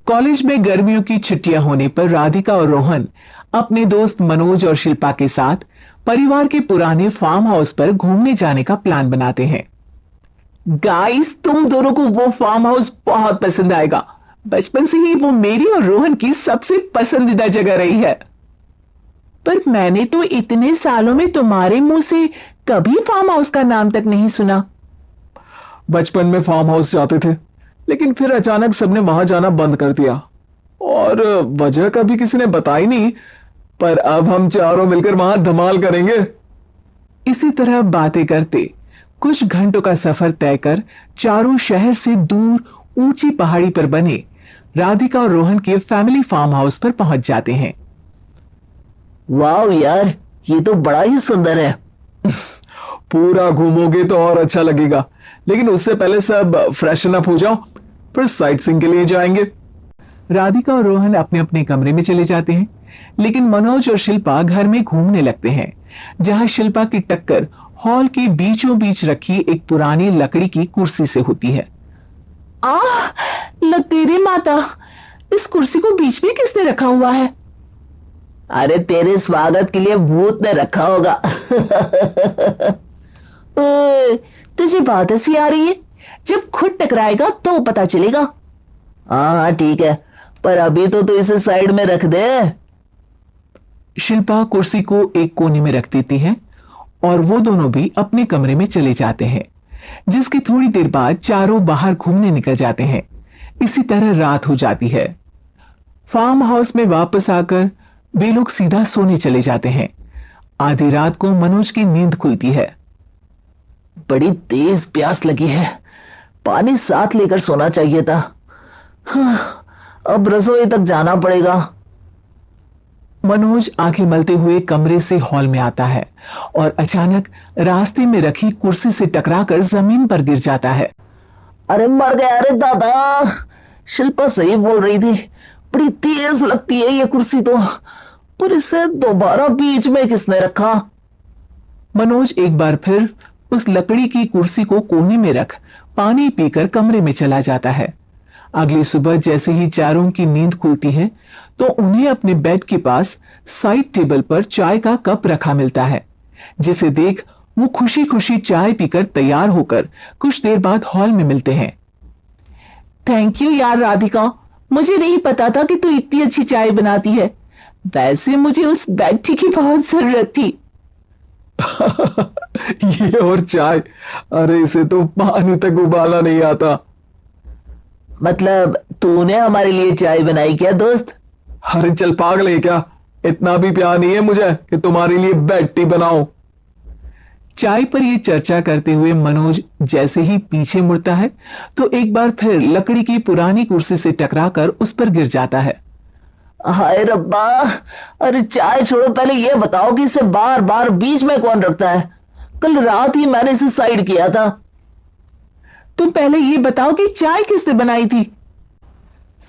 College में गर्मियों की छुट्टियां होने पर राधिका और रोहन अपने दोस्त मनोज और शिल्पा के साथ परिवार के पुराने फार्म हाउस पर घूमने जाने का प्लान बनाते हैं। गाइस, तुम दोनों को वो फार्म हाउस बहुत पसंद आएगा। बचपन से ही वो मेरी और रोहन की सबसे पसंदीदा जगह रही है। पर मैंने तो इतने सालों में तुम्हारे मुंह से कभी फार्म हाउस का नाम तक नहीं सुना। बचपन में फार्म हाउस जाते थे, लेकिन फिर अचानक सबने वहां जाना बंद कर दिया और वजह कभी किसी ने बताई नहीं। पर अब हम चारों मिलकर वहां धमाल करेंगे। इसी तरह बातें करते कुछ घंटों का सफर तय कर चारों शहर से दूर ऊंची पहाड़ी पर बने राधिका और रोहन के फैमिली फार्म हाउस पर पहुंच जाते हैं। वाह यार, ये तो बड़ा ही सुंदर है। पूरा घूमोगे तो और अच्छा लगेगा, लेकिन उससे पहले सब फ्रेशन अप हो जाओ, फिर साइट सीइंग के लिए जाएंगे। राधिका और रोहन अपने अपने कमरे में चले जाते हैं, लेकिन मनोज और शिल्पा घर में घूमने लगते हैं, जहां शिल्पा की टक्कर हॉल के बीचों बीच रखी एक पुरानी लकड़ी की कुर्सी से होती है। तेरी माता, इस कुर्सी को बीच में किसने रखा हुआ है? अरे तेरे स्वागत के लिए भूत ने रखा होगा। तुझे बात ऐसी आ रही है? जब खुद टकराएगा तो पता चलेगा। हाँ ठीक है, पर अभी तो तू इसे साइड में रख दे। शिल्पा कुर्सी को एक कोने में रख देती है और वो दोनों भी अपने कमरे में चले जाते हैं, जिसकी थोड़ी देर बाद चारों बाहर घूमने निकल जाते हैं। इसी तरह रात हो जाती है। फार्म हाउस में वापस आकर वे लोग सीधा सोने चले जाते हैं। आधी रात को मनोज की नींद खुलती है। बड़ी तेज प्यास लगी है, पानी साथ लेकर सोना चाहिए था। हाँ, अब रसोई तक जाना पड़ेगा। मनोज आंखें मलते हुए कमरे से हॉल में आता है और अचानक रास्ते में रखी कुर्सी से टकराकर जमीन पर गिर जाता है। अरे मर गया रे दादा। शिल्पा सही बोल रही थी, बड़ी तेज लगती है ये कुर्सी तो, पर इसे दोबारा बीच में किसने रखा? मनोज एक बार फिर उस लकड़ी की कुर्सी को कोने में रख पानी पीकर कमरे में चला जाता है। अगली सुबह जैसे ही चारों की नींद खुलती है तो उन्हें अपने बेड के पास साइड टेबल पर चाय का कप रखा मिलता है, जिसे देख वो खुशी खुशी चाय पीकर तैयार होकर कुछ देर बाद हॉल में मिलते हैं। थैंक यू यार राधिका, मुझे नहीं पता था कि तू इतनी अच्छी चाय बनाती है। वैसे मुझे उस बेड टी की बहुत जरूरत थी। ये और चाय, अरे इसे तो पानी तक उबालना नहीं आता। मतलब तूने हमारे लिए चाय बनाई क्या दोस्त? अरे चल पागल है क्या, इतना भी प्यार नहीं है मुझे कि तुम्हारे लिए बेड टी बनाऊं। चाय पर यह चर्चा करते हुए मनोज जैसे ही पीछे मुड़ता है तो एक बार फिर लकड़ी की पुरानी कुर्सी से टकराकर उस पर गिर जाता है। हाय रब्बा, अरे चाय छोड़ो, पहले यह बताओ कि इसे बार बार बीच में कौन रखता है? कल रात ही मैंने इसे साइड किया था। तुम पहले ये बताओ कि चाय किसने बनाई थी?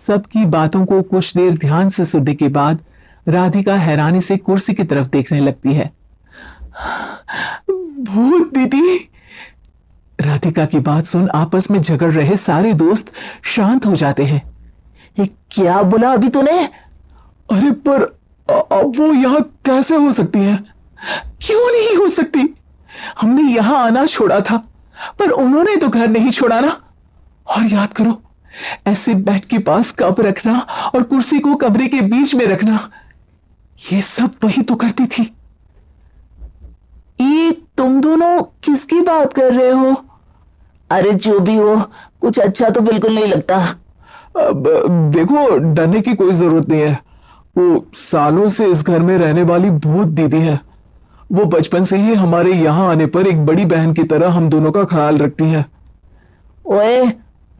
सबकी बातों को कुछ देर ध्यान से सुनने के बाद राधिका हैरानी से कुर्सी की तरफ देखने लगती है। भूत दीदी। राधिका की बात सुन आपस में झगड़ रहे सारे दोस्त शांत हो जाते हैं। ये क्या बोला अभी तूने? अरे पर अब वो यहां कैसे हो सकती है? क्यों नहीं हो सकती? हमने यहां आना छोड़ा था, पर उन्होंने तो घर नहीं छोड़ा ना। और याद करो, ऐसे बेड के पास कप रखना और कुर्सी को कमरे के बीच में रखना, ये सब वही तो करती थी। ये तुम दोनों किसकी बात कर रहे हो? अरे जो भी हो, कुछ अच्छा तो बिल्कुल नहीं लगता। अब देखो, डरने की कोई जरूरत नहीं है। वो सालों से इस घर में रहने वाली भूत दीदी है। वो बचपन से ही हमारे यहाँ आने पर एक बड़ी बहन की तरह हम दोनों का ख्याल रखती है। ओए,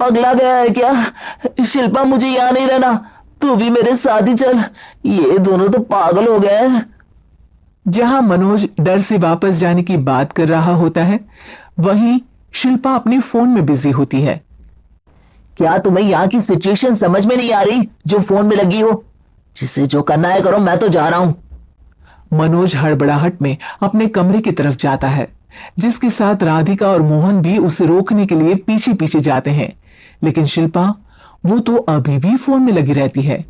पगला गया है क्या? शिल्पा, मुझे यहाँ नहीं रहना, तू भी मेरे साथ ही चल। ये दोनों तो पागल हो गए हैं। जहां मनोज डर से वापस जाने की बात कर रहा होता है, वहीं शिल्पा अपने फोन में बिजी होती है। क्या तुम्हें यहाँ की सिचुएशन समझ में नहीं आ रही जो फोन में लगी हो? जिसे जो करना है करो, मैं तो जा रहा हूं। मनोज हड़बड़ाहट में अपने कमरे की तरफ जाता है, जिसके साथ राधिका और मोहन भी उसे रोकने के लिए पीछे पीछे जाते हैं, लेकिन शिल्पा वो तो अभी भी फोन में लगी रहती है।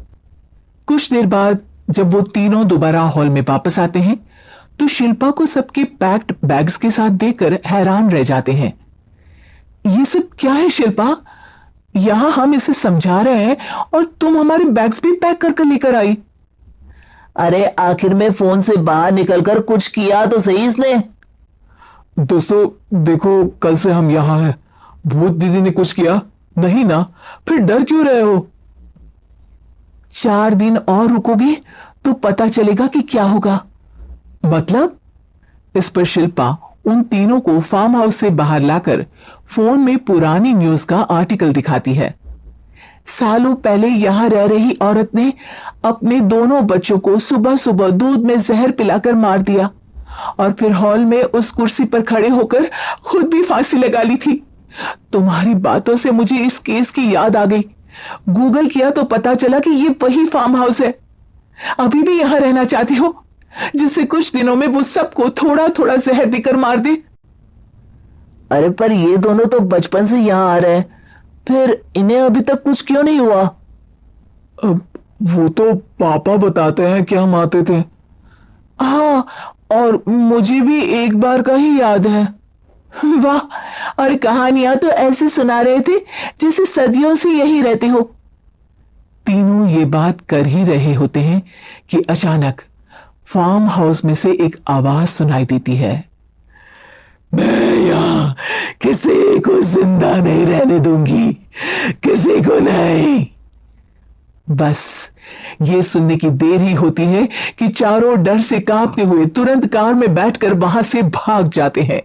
कुछ देर बाद जब वो तीनों दोबारा हॉल में वापस आते हैं तो शिल्पा को सबके पैक्ड बैग्स के साथ देखकर हैरान रह जाते हैं। ये सब क्या है शिल्पा? यहां हम इसे समझा रहे हैं और तुम हमारे बैग्स भी पैक कर कर लेकर आई। अरे आखिर में फोन से बाहर निकलकर कुछ किया तो सही इसने। दोस्तों देखो, कल से हम यहां हैं। भूत दीदी ने कुछ किया नहीं ना? फिर डर क्यों रहे हो? 4 दिन और रुकोगे तो पता चलेगा कि क्या होगा। मतलब? इस पर शिल्पा उन तीनों को फार्म हाउस से बाहर लाकर फोन में पुरानी न्यूज का आर्टिकल दिखाती है। सालों पहले यहां रह रही औरत ने अपने दोनों बच्चों को सुबह सुबह दूध में जहर पिलाकर मार दिया और फिर हॉल में उस कुर्सी पर खड़े होकर खुद भी फांसी लगा ली थी। तुम्हारी बातों से मुझे इस केस की याद आ गई। गूगल किया तो पता चला कि ये वही फार्म हाउस है। अभी भी यहां रहना चाहते हो जिससे कुछ दिनों में वो सबको थोड़ा थोड़ा जहर देकर मार दे? अरे पर ये दोनों तो बचपन से यहाँ आ रहे हैं, फिर इन्हें अभी तक कुछ क्यों नहीं हुआ? वो तो पापा बताते हैं कि हम आते थे। हाँ, और मुझे भी एक बार का ही याद है। वाह, और कहानियां तो ऐसे सुना रहे थे जैसे सदियों से यही रहते हो। तीनों ये बात कर ही रहे होते हैं कि अचानक फार्म हाउस में से एक आवाज सुनाई देती है। मैं यहां किसी को जिंदा नहीं रहने दूंगी, किसी को नहीं। बस ये सुनने की देर ही होती है कि चारों डर से कांपते हुए तुरंत कार में बैठकर वहां से भाग जाते हैं।